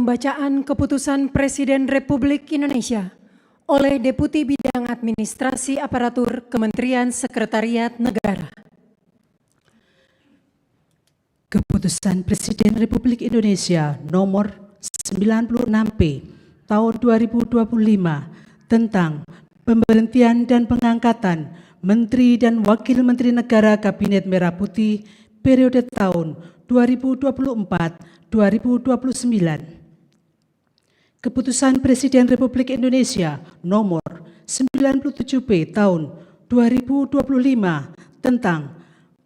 Pembacaan Keputusan Presiden Republik Indonesia oleh Deputi Bidang Administrasi Aparatur Kementerian Sekretariat Negara. Keputusan Presiden Republik Indonesia nomor 96P tahun 2025 tentang pemberhentian dan pengangkatan Menteri dan Wakil Menteri Negara Kabinet Merah Putih periode tahun 2024-2029. Keputusan Presiden Republik Indonesia nomor 97P tahun 2025 tentang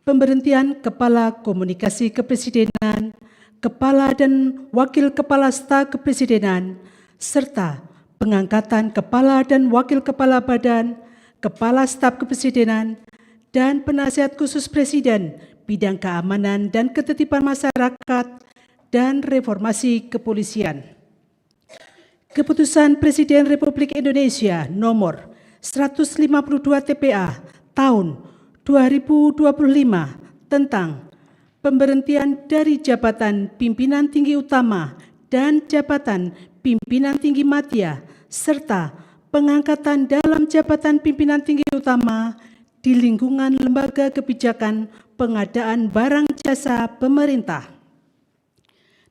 pemberhentian Kepala Komunikasi Kepresidenan, Kepala dan Wakil Kepala Staf Kepresidenan, serta pengangkatan Kepala dan Wakil Kepala Badan, Kepala Staf Kepresidenan, dan Penasihat Khusus Presiden Bidang Keamanan dan Ketertiban Masyarakat dan Reformasi Kepolisian. Keputusan Presiden Republik Indonesia nomor 152 TPA tahun 2025 tentang pemberhentian dari jabatan pimpinan tinggi utama dan jabatan pimpinan tinggi media serta pengangkatan dalam jabatan pimpinan tinggi utama di lingkungan lembaga kebijakan pengadaan barang jasa pemerintah.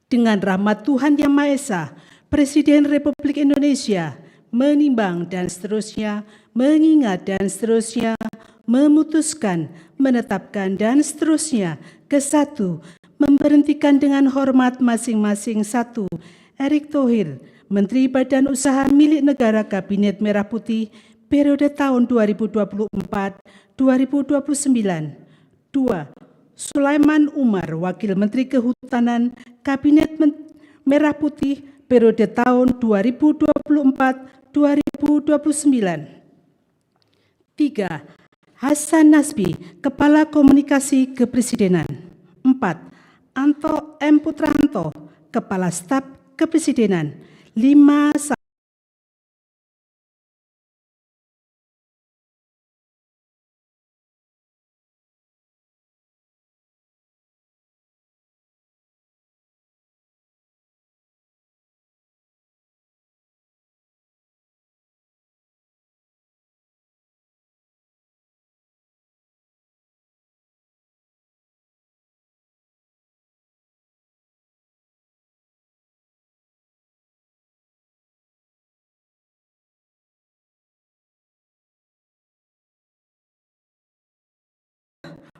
Dengan rahmat Tuhan Yang Maha Esa, Presiden Republik Indonesia menimbang dan seterusnya, mengingat dan seterusnya, memutuskan, menetapkan dan seterusnya. Ke-1, memberhentikan dengan hormat masing-masing. 1. Erick Thohir, Menteri Badan Usaha Milik Negara Kabinet Merah Putih periode tahun 2024-2029. 2. Sulaiman Umar, Wakil Menteri Kehutanan Kabinet Merah Putih periode tahun 2024-2029. 3. Hasan Nasbi, Kepala Komunikasi Kepresidenan. 4. Anto M. Putranto, Kepala Staf Kepresidenan. 5.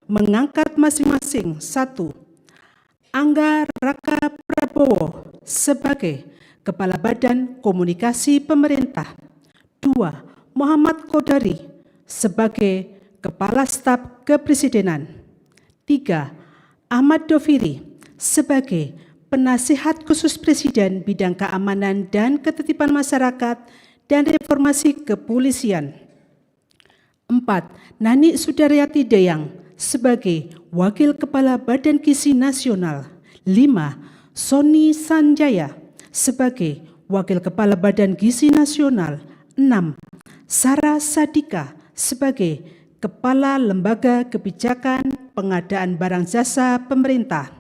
Mengangkat masing-masing. 1. Angga Raka Prabowo sebagai Kepala Badan Komunikasi Pemerintah. 2. Muhammad Kodari sebagai Kepala Staf Kepresidenan. 3. Ahmad Doviri sebagai Penasihat Khusus Presiden Bidang Keamanan dan Ketertiban Masyarakat dan Reformasi Kepolisian. 4. Nani Sudaryati Dayang sebagai Wakil Kepala Badan Gizi Nasional. 5. Sony Sanjaya sebagai Wakil Kepala Badan Gizi Nasional. 6. Sarah Sadika sebagai Kepala Lembaga Kebijakan Pengadaan Barang Jasa Pemerintah.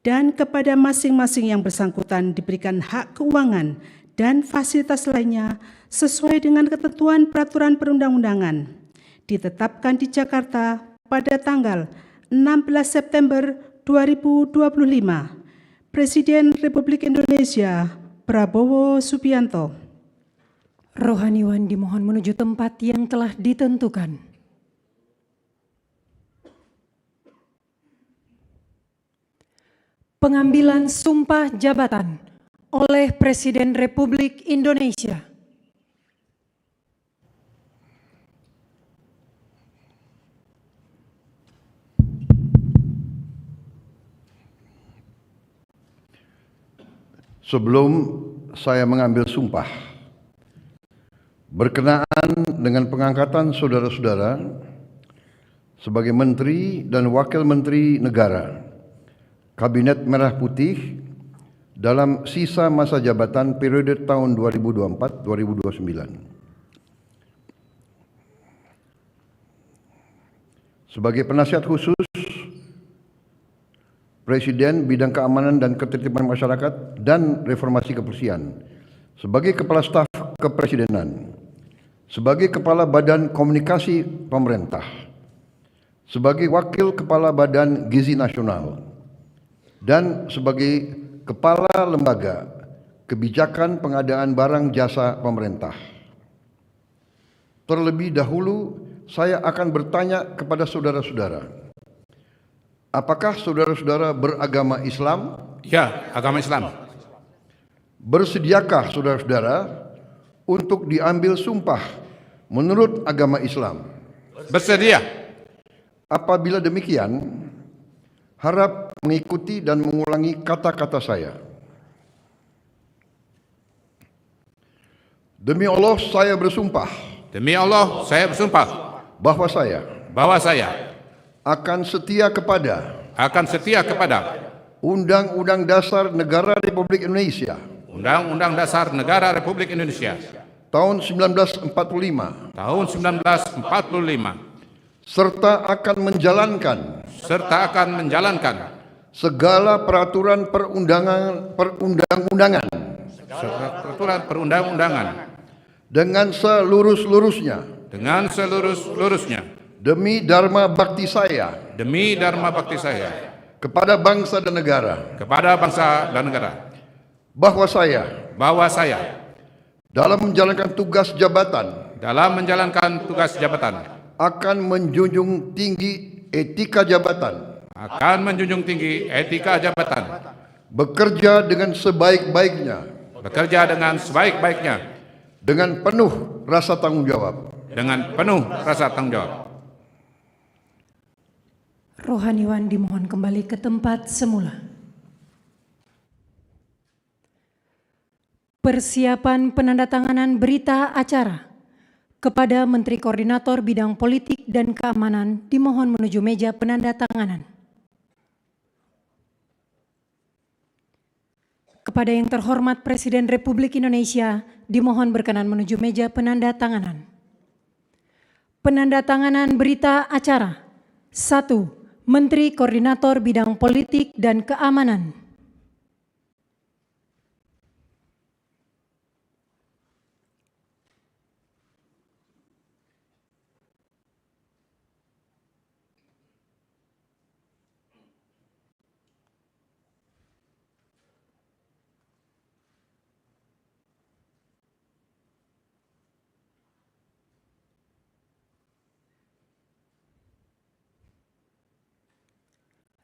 Dan kepada masing-masing yang bersangkutan diberikan hak keuangan dan fasilitas lainnya sesuai dengan ketentuan peraturan perundang-undangan ditetapkan di Jakarta pada tanggal 16 September 2025. Presiden Republik Indonesia Prabowo Subianto. Rohaniwan dimohon menuju tempat yang telah ditentukan. Pengambilan sumpah jabatan oleh Presiden Republik Indonesia. Sebelum saya mengambil sumpah, berkenaan dengan pengangkatan saudara-saudara sebagai Menteri dan Wakil Menteri Negara Kabinet Merah Putih dalam sisa masa jabatan periode tahun 2024-2029. Sebagai penasihat khusus Presiden Bidang Keamanan dan Ketertiban Masyarakat dan Reformasi Kepolisian, sebagai Kepala Staf Kepresidenan, sebagai Kepala Badan Komunikasi Pemerintah, sebagai Wakil Kepala Badan Gizi Nasional, dan sebagai Kepala Lembaga Kebijakan Pengadaan Barang Jasa Pemerintah. Terlebih dahulu, saya akan bertanya kepada saudara-saudara, apakah saudara-saudara beragama Islam? Ya, agama Islam. Bersediakah saudara-saudara untuk diambil sumpah menurut agama Islam? Bersedia. Apabila demikian, harap mengikuti dan mengulangi kata-kata saya. Demi Allah, saya bersumpah Demi Allah, saya bersumpah bahwa saya akan setia kepada Undang-Undang Dasar Negara Republik Indonesia Undang-Undang Dasar Negara Republik Indonesia tahun 1945 serta akan menjalankan segala peraturan perundang-undangan dengan seluruh-luruhnya demi dharma bakti saya kepada bangsa dan negara, bahwa saya dalam menjalankan tugas jabatan akan menjunjung tinggi etika jabatan, bekerja dengan sebaik-baiknya dengan penuh rasa tanggung jawab. Rohaniwan dimohon kembali ke tempat semula. Persiapan penandatanganan berita acara kepada Menteri Koordinator Bidang Politik dan Keamanan dimohon menuju meja penandatanganan. Kepada yang terhormat Presiden Republik Indonesia dimohon berkenan menuju meja penandatanganan. Penandatanganan berita acara. 1. Menteri Koordinator Bidang Politik dan Keamanan.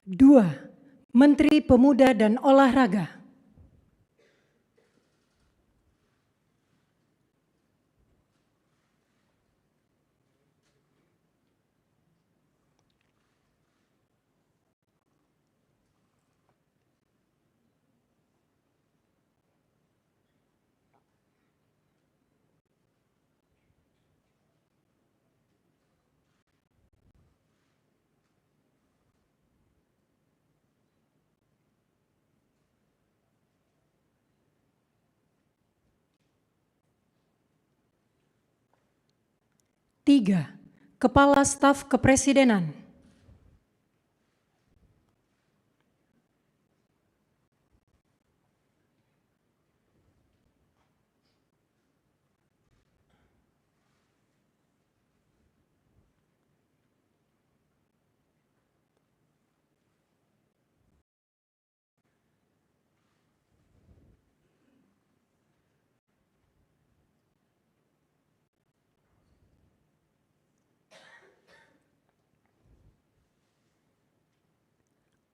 Dua, Menteri Pemuda dan Olahraga. Tiga, Kepala Staf Kepresidenan.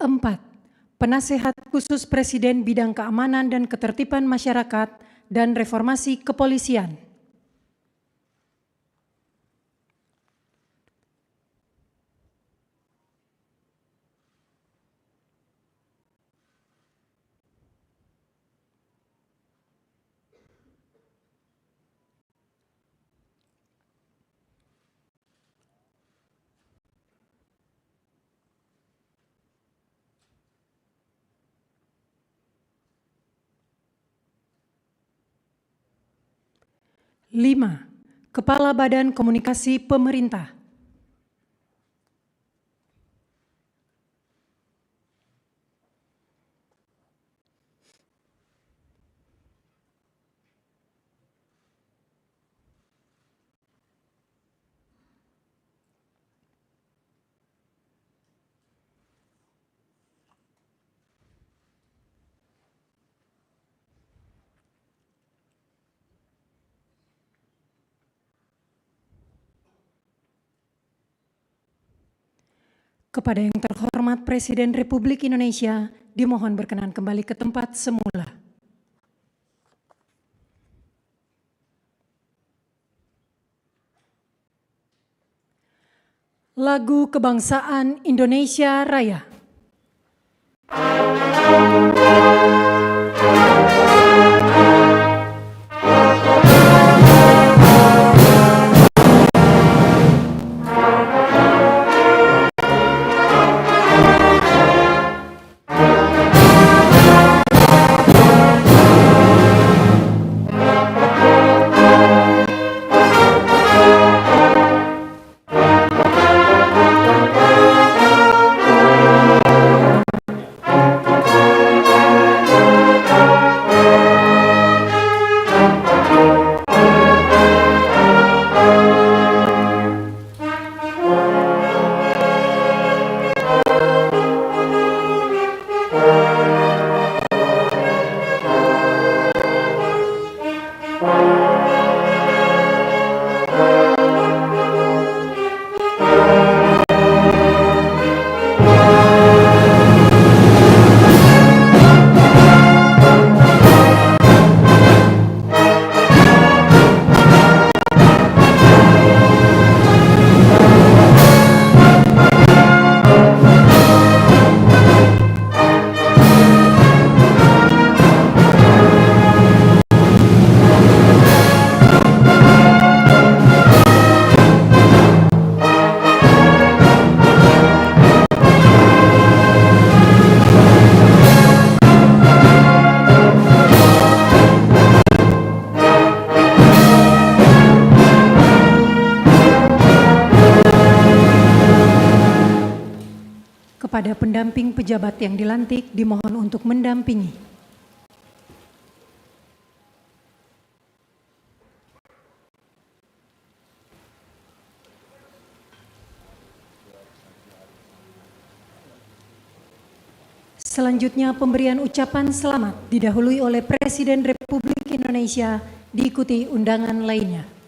Empat, Penasehat Khusus Presiden Bidang Keamanan dan Ketertiban Masyarakat dan Reformasi Kepolisian. Lima, Kepala Badan Komunikasi Pemerintah. Kepada yang terhormat Presiden Republik Indonesia, dimohon berkenan kembali ke tempat semula. Lagu Kebangsaan Indonesia Raya. Kepada pendamping pejabat yang dilantik, dimohon untuk mendampingi. Selanjutnya pemberian ucapan selamat didahului oleh Presiden Republik Indonesia, diikuti undangan lainnya.